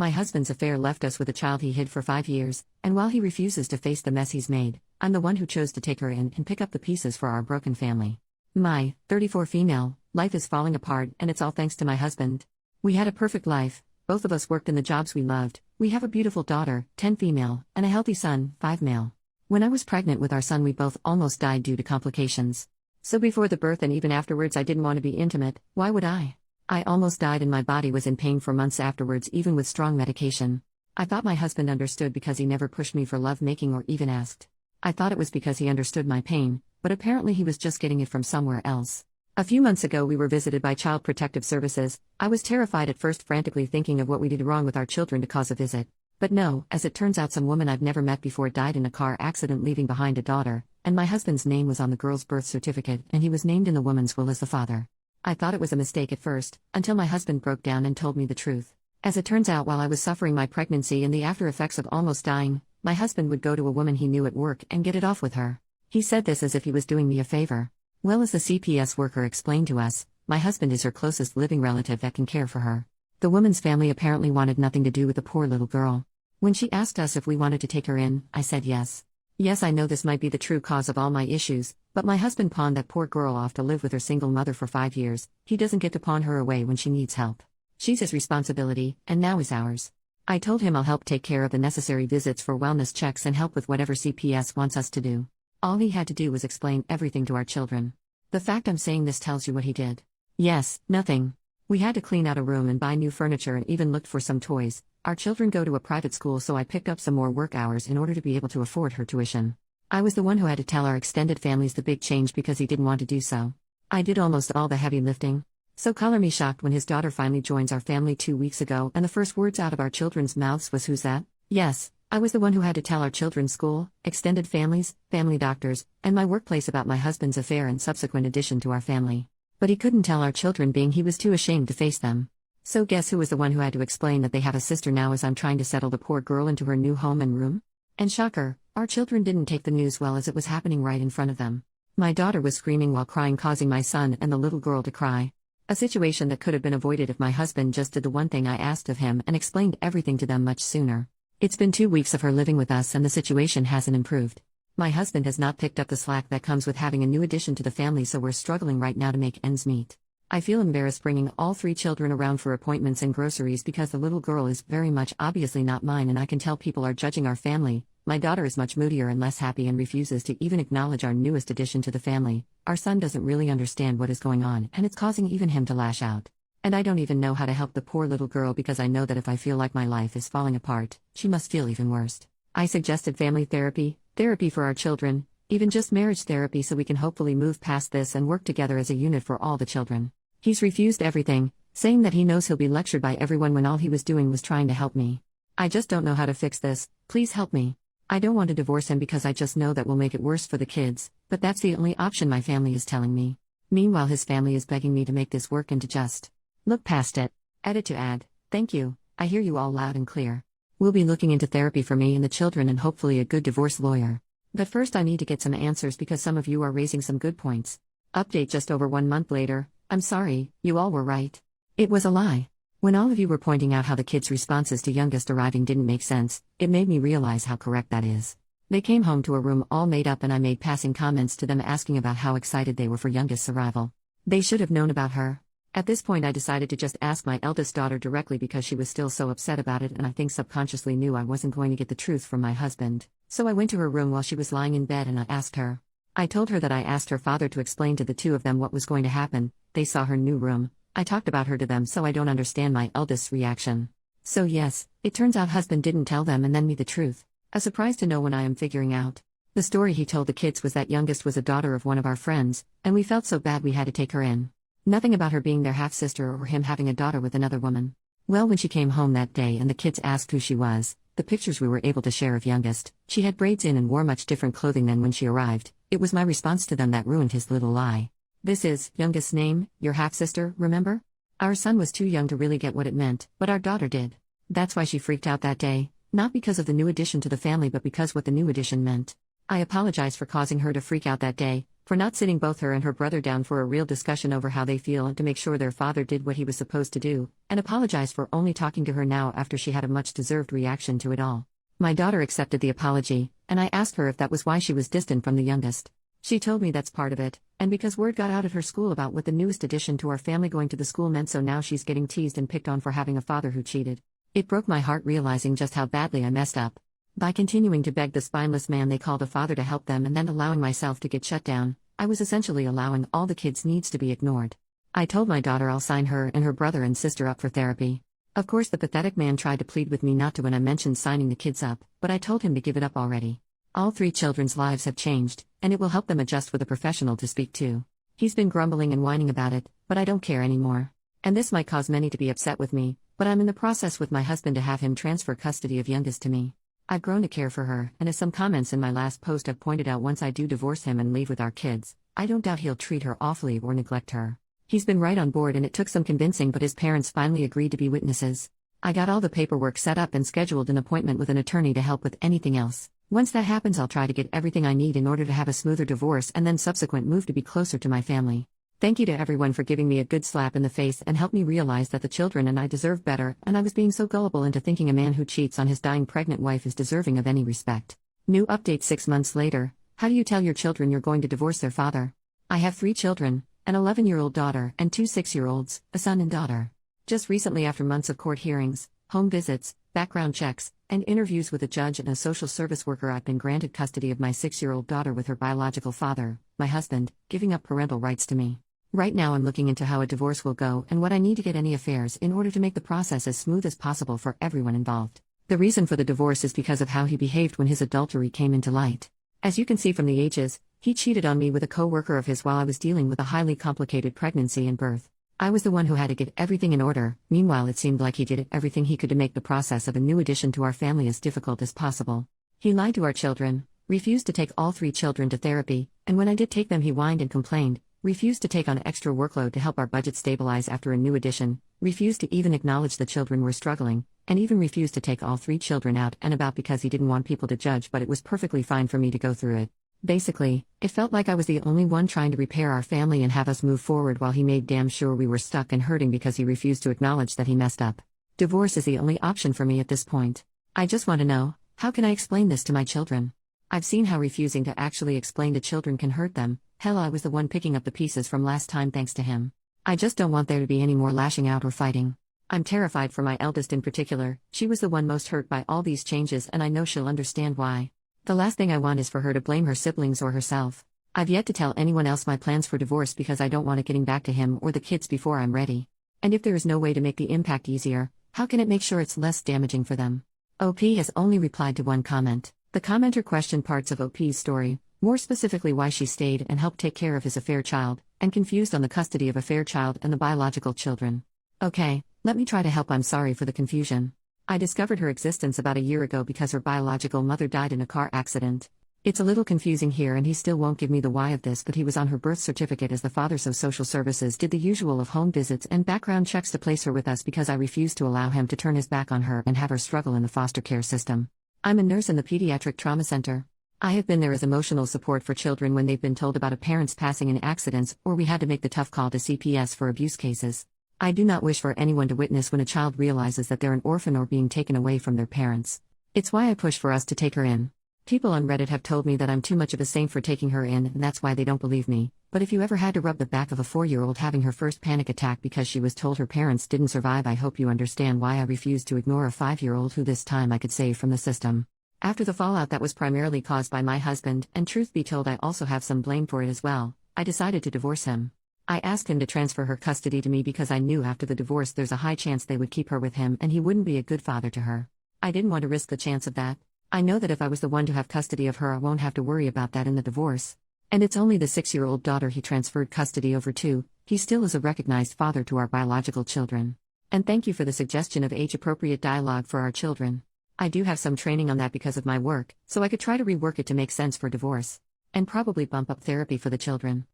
My husband's affair left us with a child he hid for 5 years, and while he refuses to face the mess he's made, I'm the one who chose to take her in and pick up the pieces for our broken family. My 34 female life is falling apart, and it's all thanks to my husband. We had a perfect life, both of us worked in the jobs we loved, we have a beautiful daughter, 10 female, and a healthy son, 5 male. When I was pregnant with our son, we both almost died due to complications. So before the birth and even afterwards, I didn't want to be intimate. Why would I? I almost died and my body was in pain for months afterwards, even with strong medication. I thought my husband understood because he never pushed me for lovemaking or even asked. I thought it was because he understood my pain, but apparently he was just getting it from somewhere else. A few months ago we were visited by Child Protective Services. I was terrified at first, frantically thinking of what we did wrong with our children to cause a visit. But no, as it turns out, some woman I've never met before died in a car accident leaving behind a daughter, and my husband's name was on the girl's birth certificate and he was named in the woman's will as the father. I thought it was a mistake at first, until my husband broke down and told me the truth. As it turns out, while I was suffering my pregnancy and the after effects of almost dying, my husband would go to a woman he knew at work and get it off with her. He said this as if he was doing me a favor. Well, as the CPS worker explained to us, my husband is her closest living relative that can care for her. The woman's family apparently wanted nothing to do with the poor little girl. When she asked us if we wanted to take her in, I said yes. Yes, I know this might be the true cause of all my issues, but my husband pawned that poor girl off to live with her single mother for 5 years. He doesn't get to pawn her away when she needs help. She's his responsibility, and now is ours. I told him I'll help take care of the necessary visits for wellness checks and help with whatever CPS wants us to do. All he had to do was explain everything to our children. The fact I'm saying this tells you what he did. Yes, nothing. We had to clean out a room and buy new furniture and even looked for some toys. Our children go to a private school, so I picked up some more work hours in order to be able to afford her tuition. I was the one who had to tell our extended families the big change because he didn't want to do so. I did almost all the heavy lifting. So color me shocked when his daughter finally joins our family 2 weeks ago and the first words out of our children's mouths was, "Who's that?" Yes, I was the one who had to tell our children's school, extended families, family doctors, and my workplace about my husband's affair and subsequent addition to our family. But he couldn't tell our children, being he was too ashamed to face them. So guess who was the one who had to explain that they have a sister now as I'm trying to settle the poor girl into her new home and room? And shocker, our children didn't take the news well as it was happening right in front of them. My daughter was screaming while crying, causing my son and the little girl to cry. A situation that could have been avoided if my husband just did the one thing I asked of him and explained everything to them much sooner. It's been 2 weeks of her living with us and the situation hasn't improved. My husband has not picked up the slack that comes with having a new addition to the family, so we're struggling right now to make ends meet. I feel embarrassed bringing all 3 children around for appointments and groceries because the little girl is very much obviously not mine, and I can tell people are judging our family. My daughter is much moodier and less happy and refuses to even acknowledge our newest addition to the family. Our son doesn't really understand what is going on, and it's causing even him to lash out. And I don't even know how to help the poor little girl because I know that if I feel like my life is falling apart, she must feel even worse. I suggested family therapy for our children, even just marriage therapy, so we can hopefully move past this and work together as a unit for all the children. He's refused everything, saying that he knows he'll be lectured by everyone when all he was doing was trying to help me. I just don't know how to fix this. Please help me. I don't want to divorce him because I just know that will make it worse for the kids, but that's the only option my family is telling me. Meanwhile, his family is begging me to make this work and to just look past it. Edit to add, thank you, I hear you all loud and clear. We'll be looking into therapy for me and the children and hopefully a good divorce lawyer. But first I need to get some answers because some of you are raising some good points. Update just over 1 month later. I'm sorry, you all were right. It was a lie. When all of you were pointing out how the kids' responses to youngest arriving didn't make sense, it made me realize how correct that is. They came home to a room all made up and I made passing comments to them asking about how excited they were for youngest's arrival. They should have known about her. At this point I decided to just ask my eldest daughter directly because she was still so upset about it, and I think subconsciously knew I wasn't going to get the truth from my husband. So I went to her room while she was lying in bed and I asked her. I told her that I asked her father to explain to the 2 of them what was going to happen. They saw her new room. I talked about her to them, so I don't understand my eldest's reaction. So yes, it turns out husband didn't tell them and then me the truth. A surprise to no one I am figuring out. The story he told the kids was that youngest was a daughter of one of our friends, and we felt so bad we had to take her in. Nothing about her being their half-sister or him having a daughter with another woman. Well, when she came home that day and the kids asked who she was, the pictures we were able to share of youngest, she had braids in and wore much different clothing than when she arrived. It was my response to them that ruined his little lie. This is youngest's name, your half-sister, remember? Our son was too young to really get what it meant, but our daughter did. That's why she freaked out that day, not because of the new addition to the family but because what the new addition meant. I apologize for causing her to freak out that day, for not sitting both her and her brother down for a real discussion over how they feel and to make sure their father did what he was supposed to do, and apologize for only talking to her now after she had a much-deserved reaction to it all. My daughter accepted the apology, and I asked her if that was why she was distant from the youngest. She told me that's part of it, and because word got out at her school about what the newest addition to our family going to the school meant, so now she's getting teased and picked on for having a father who cheated. It broke my heart realizing just how badly I messed up. By continuing to beg the spineless man they called a father to help them and then allowing myself to get shut down, I was essentially allowing all the kids' needs to be ignored. I told my daughter I'll sign her and her brother and sister up for therapy. Of course, the pathetic man tried to plead with me not to when I mentioned signing the kids up, but I told him to give it up already. All 3 children's lives have changed, and it will help them adjust with a professional to speak to. He's been grumbling and whining about it, but I don't care anymore. And this might cause many to be upset with me, but I'm in the process with my husband to have him transfer custody of youngest to me. I've grown to care for her, and as some comments in my last post have pointed out, once I do divorce him and leave with our kids, I don't doubt he'll treat her awfully or neglect her. He's been right on board, and it took some convincing, but his parents finally agreed to be witnesses. I got all the paperwork set up and scheduled an appointment with an attorney to help with anything else. Once that happens, I'll try to get everything I need in order to have a smoother divorce and then subsequent move to be closer to my family. Thank you to everyone for giving me a good slap in the face and helped me realize that the children and I deserve better, and I was being so gullible into thinking a man who cheats on his dying pregnant wife is deserving of any respect. New update 6 months later. How do you tell your children you're going to divorce their father? I have 3 children, an 11-year-old daughter and 2 6-year-olds, a son and daughter. Just recently, after months of court hearings, home visits, background checks, and interviews with a judge and a social service worker, I've been granted custody of my 6-year-old daughter with her biological father, my husband, giving up parental rights to me. Right now I'm looking into how a divorce will go and what I need to get any affairs in order to make the process as smooth as possible for everyone involved. The reason for the divorce is because of how he behaved when his adultery came into light. As you can see from the ages, he cheated on me with a co-worker of his while I was dealing with a highly complicated pregnancy and birth. I was the one who had to get everything in order. Meanwhile, it seemed like he did everything he could to make the process of a new addition to our family as difficult as possible. He lied to our children, refused to take all 3 children to therapy, and when I did take them he whined and complained, refused to take on extra workload to help our budget stabilize after a new addition, refused to even acknowledge the children were struggling, and even refused to take all 3 children out and about because he didn't want people to judge, but it was perfectly fine for me to go through it. Basically, it felt like I was the only one trying to repair our family and have us move forward while he made damn sure we were stuck and hurting because he refused to acknowledge that he messed up. Divorce is the only option for me at this point. I just want to know, how can I explain this to my children? I've seen how refusing to actually explain to children can hurt them. Hell, I was the one picking up the pieces from last time thanks to him. I just don't want there to be any more lashing out or fighting. I'm terrified for my eldest in particular. She was the one most hurt by all these changes, and I know she'll understand why. The last thing I want is for her to blame her siblings or herself. I've yet to tell anyone else my plans for divorce because I don't want it getting back to him or the kids before I'm ready. And if there is no way to make the impact easier, how can it make sure it's less damaging for them? OP has only replied to one comment. The commenter questioned parts of OP's story, more specifically why she stayed and helped take care of his affair child, and confused on the custody of affair child and the biological children. Okay, let me try to help. I'm sorry for the confusion. I discovered her existence about a year ago because her biological mother died in a car accident. It's a little confusing here and he still won't give me the why of this, but he was on her birth certificate as the father, so social services did the usual of home visits and background checks to place her with us because I refused to allow him to turn his back on her and have her struggle in the foster care system. I'm a nurse in the pediatric trauma center. I have been there as emotional support for children when they've been told about a parent's passing in accidents or we had to make the tough call to CPS for abuse cases. I do not wish for anyone to witness when a child realizes that they're an orphan or being taken away from their parents. It's why I push for us to take her in. People on Reddit have told me that I'm too much of a saint for taking her in, and that's why they don't believe me. But if you ever had to rub the back of a 4-year-old having her first panic attack because she was told her parents didn't survive, I hope you understand why I refused to ignore a 5-year-old who this time I could save from the system. After the fallout that was primarily caused by my husband, and truth be told I also have some blame for it as well, I decided to divorce him. I asked him to transfer her custody to me because I knew after the divorce there's a high chance they would keep her with him and he wouldn't be a good father to her. I didn't want to risk the chance of that. I know that if I was the one to have custody of her I won't have to worry about that in the divorce. And it's only the 6-year-old daughter he transferred custody over to. He still is a recognized father to our biological children. And thank you for the suggestion of age-appropriate dialogue for our children. I do have some training on that because of my work, so I could try to rework it to make sense for divorce. And probably bump up therapy for the children.